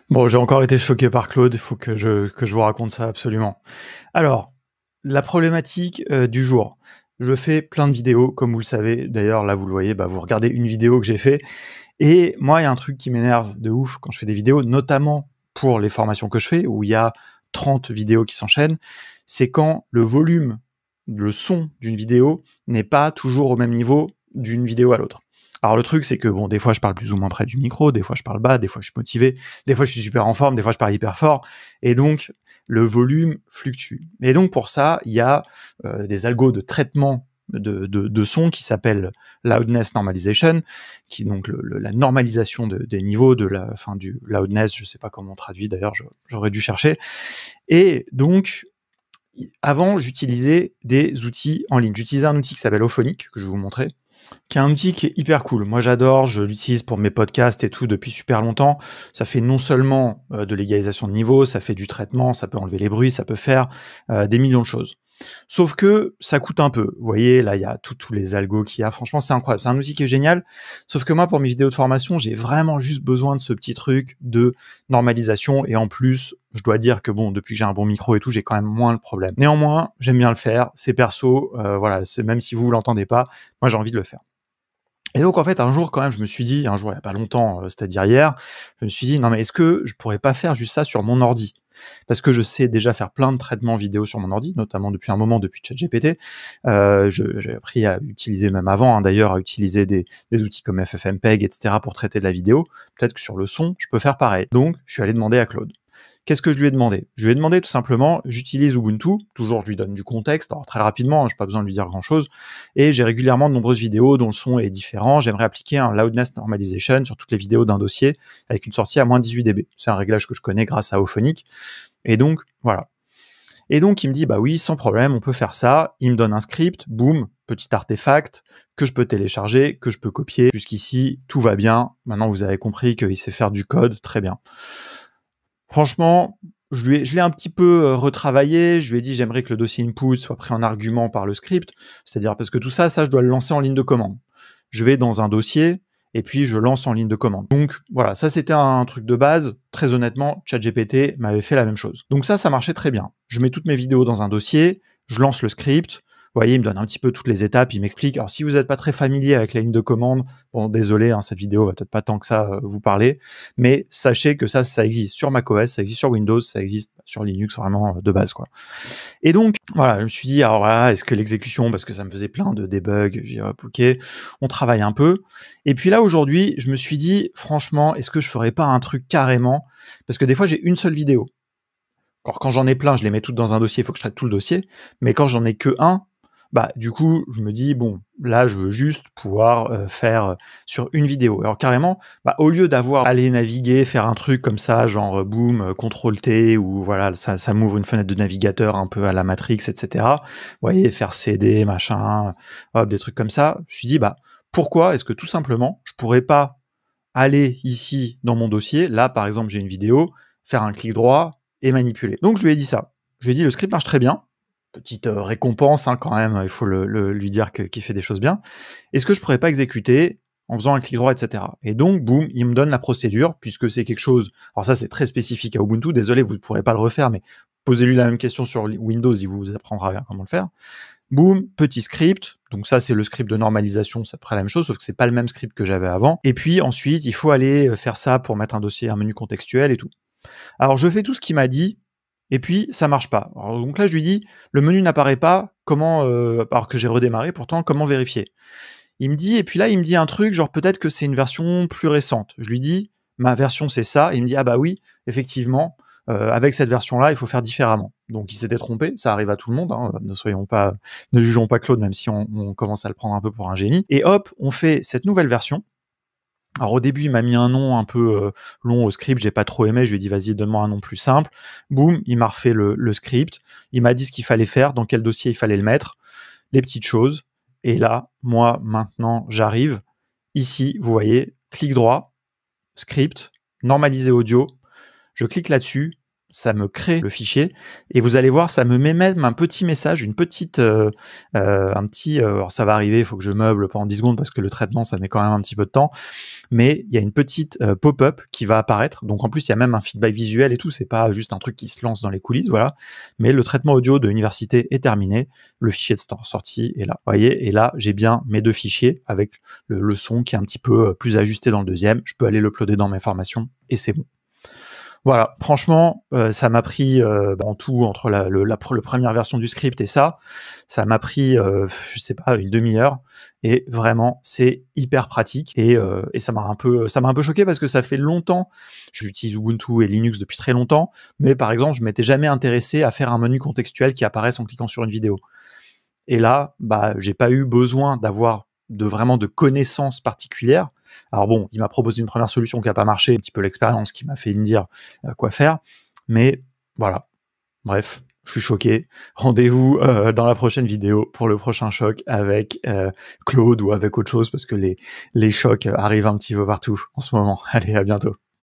Bon, j'ai encore été choqué par Claude, il faut que je vous raconte ça absolument. Alors, la problématique du jour. Je fais plein de vidéos, comme vous le savez. D'ailleurs, là, vous le voyez, vous regardez une vidéo que j'ai fait. Et moi, il y a un truc qui m'énerve de ouf quand je fais des vidéos, notamment pour les formations que je fais, où il y a 30 vidéos qui s'enchaînent, c'est quand le volume, le son d'une vidéo n'est pas toujours au même niveau d'une vidéo à l'autre. Alors le truc, c'est que bon, des fois je parle plus ou moins près du micro, des fois je parle bas, des fois je suis motivé, des fois je suis super en forme, des fois je parle hyper fort, et donc le volume fluctue. Et donc pour ça, il y a des algos de traitement de son qui s'appellent loudness normalization, qui est donc la normalisation des niveaux de du loudness, je sais pas comment on traduit d'ailleurs, j'aurais dû chercher. Et donc avant, j'utilisais des outils en ligne. J'utilisais un outil qui s'appelle Auphonic, que je vais vous montrer, qui est un outil qui est hyper cool. Moi, j'adore, je l'utilise pour mes podcasts et tout depuis super longtemps. Ça fait non seulement de l'égalisation de niveau, ça fait du traitement, ça peut enlever les bruits, ça peut faire des millions de choses. Sauf que ça coûte un peu. Vous voyez, là, il y a tous les algos qu'il y a. Franchement, c'est incroyable. C'est un outil qui est génial. Sauf que moi, pour mes vidéos de formation, j'ai vraiment juste besoin de ce petit truc de normalisation. Et en plus, je dois dire que bon, depuis que j'ai un bon micro et tout, j'ai quand même moins le problème. Néanmoins, j'aime bien le faire. C'est perso. Voilà, c'est même si vous l'entendez pas, moi, j'ai envie de le faire. Et donc, en fait, un jour, quand même, je me suis dit, un jour, il n'y a pas longtemps, c'est-à-dire hier, je me suis dit, non, mais est-ce que je pourrais pas faire juste ça sur mon ordi? Parce que je sais déjà faire plein de traitements vidéo sur mon ordi, notamment depuis un moment, depuis ChatGPT. J'ai appris à utiliser, même avant, d'ailleurs, à utiliser des outils comme FFmpeg, etc., pour traiter de la vidéo. Peut-être que sur le son, je peux faire pareil. Donc, je suis allé demander à Claude. Qu'est-ce que je lui ai demandé? Je lui ai demandé tout simplement, j'utilise Ubuntu, toujours je lui donne du contexte, alors très rapidement, je n'ai pas besoin de lui dire grand-chose, et j'ai régulièrement de nombreuses vidéos dont le son est différent. J'aimerais appliquer un loudness normalization sur toutes les vidéos d'un dossier avec une sortie à moins 18 dB. C'est un réglage que je connais grâce à Auphonic, et donc voilà. Et donc il me dit, bah oui, sans problème, on peut faire ça. Il me donne un script, boum, petit artefact que je peux télécharger, que je peux copier. Jusqu'ici, tout va bien. Maintenant, vous avez compris qu'il sait faire du code, très bien. Franchement, je l'ai un petit peu retravaillé. Je lui ai dit, j'aimerais que le dossier input soit pris en argument par le script. C'est-à-dire parce que tout ça, je dois le lancer en ligne de commande. Je vais dans un dossier et puis je lance en ligne de commande. Donc voilà, ça c'était un truc de base. Très honnêtement, ChatGPT m'avait fait la même chose. Donc ça marchait très bien. Je mets toutes mes vidéos dans un dossier, je lance le script. Vous voyez, il me donne un petit peu toutes les étapes, il m'explique. Alors si vous n'êtes pas très familier avec la ligne de commande, bon désolé, cette vidéo va peut-être pas tant que ça vous parler, mais sachez que ça existe sur macOS, ça existe sur Windows, ça existe sur Linux vraiment de base quoi. Et donc voilà, je me suis dit alors voilà, est-ce que l'exécution, parce que ça me faisait plein de debugs, j'ai dit hop, ok, on travaille un peu. Et puis là aujourd'hui, je me suis dit franchement, est-ce que je ferais pas un truc carrément, parce que des fois j'ai une seule vidéo. Alors quand j'en ai plein, je les mets toutes dans un dossier, il faut que je traite tout le dossier, mais quand j'en ai que un, du coup, je me dis, bon, là, je veux juste pouvoir faire sur une vidéo. Alors carrément, au lieu d'avoir à aller naviguer, faire un truc comme ça, genre boum, CTRL-T, ou voilà, ça m'ouvre une fenêtre de navigateur un peu à la Matrix, etc. Vous voyez, faire CD, machin, hop, des trucs comme ça. Je me suis dit, pourquoi est-ce que tout simplement, je pourrais pas aller ici dans mon dossier, là, par exemple, j'ai une vidéo, faire un clic droit et manipuler. Donc, je lui ai dit ça. Je lui ai dit, le script marche très bien, petite récompense quand même, il faut lui dire qu'il fait des choses bien. Est-ce que je pourrais pas exécuter en faisant un clic droit, etc. Et donc, boum, il me donne la procédure, puisque c'est quelque chose... Alors ça, c'est très spécifique à Ubuntu, désolé, vous ne pourrez pas le refaire, mais posez-lui la même question sur Windows, il vous apprendra comment le faire. Boum, petit script, donc ça c'est le script de normalisation, c'est à peu près la même chose, sauf que c'est pas le même script que j'avais avant. Et puis ensuite, il faut aller faire ça pour mettre un dossier, un menu contextuel et tout. Alors je fais tout ce qu'il m'a dit, et puis ça marche pas. Alors, donc là je lui dis, le menu n'apparaît pas, comment, alors que j'ai redémarré pourtant, comment vérifier? Il me dit, et puis là il me dit un truc, genre peut-être que c'est une version plus récente. Je lui dis, ma version c'est ça, et il me dit, ah bah oui, effectivement, avec cette version-là, il faut faire différemment. Donc il s'était trompé, ça arrive à tout le monde, hein, ne jugeons pas Claude, même si on commence à le prendre un peu pour un génie. Et hop, on fait cette nouvelle version. Alors au début, il m'a mis un nom un peu long au script, j'ai pas trop aimé, je lui ai dit vas-y, donne-moi un nom plus simple. Boum, il m'a refait le script, il m'a dit ce qu'il fallait faire, dans quel dossier il fallait le mettre, les petites choses. Et là, moi, maintenant, j'arrive. Ici, vous voyez, clic droit, script, normaliser audio. Je clique là-dessus, ça me crée le fichier et vous allez voir, ça me met même un petit message, une petite, un petit, alors ça va arriver, il faut que je meuble pendant 10 secondes parce que le traitement, ça met quand même un petit peu de temps, mais il y a une petite pop-up qui va apparaître. Donc en plus, il y a même un feedback visuel et tout, c'est pas juste un truc qui se lance dans les coulisses, voilà. Mais le traitement audio de l'université est terminé, le fichier de sortie est là. Vous voyez, et là, j'ai bien mes 2 fichiers avec le son qui est un petit peu plus ajusté dans le deuxième. Je peux aller l'uploader dans mes formations et c'est bon. Voilà, franchement, ça m'a pris en tout entre la première version du script et ça m'a pris, je sais pas, une demi-heure et vraiment, c'est hyper pratique et ça m'a un peu choqué parce que ça fait longtemps, j'utilise Ubuntu et Linux depuis très longtemps, mais par exemple, je m'étais jamais intéressé à faire un menu contextuel qui apparaisse en cliquant sur une vidéo. Et là, j'ai pas eu besoin d'avoir vraiment de connaissances particulières. Alors bon, il m'a proposé une première solution qui a pas marché, un petit peu l'expérience qui m'a fait me dire quoi faire. Mais voilà. Bref, je suis choqué. Rendez-vous dans la prochaine vidéo pour le prochain choc avec Claude ou avec autre chose parce que les chocs arrivent un petit peu partout en ce moment. Allez, à bientôt.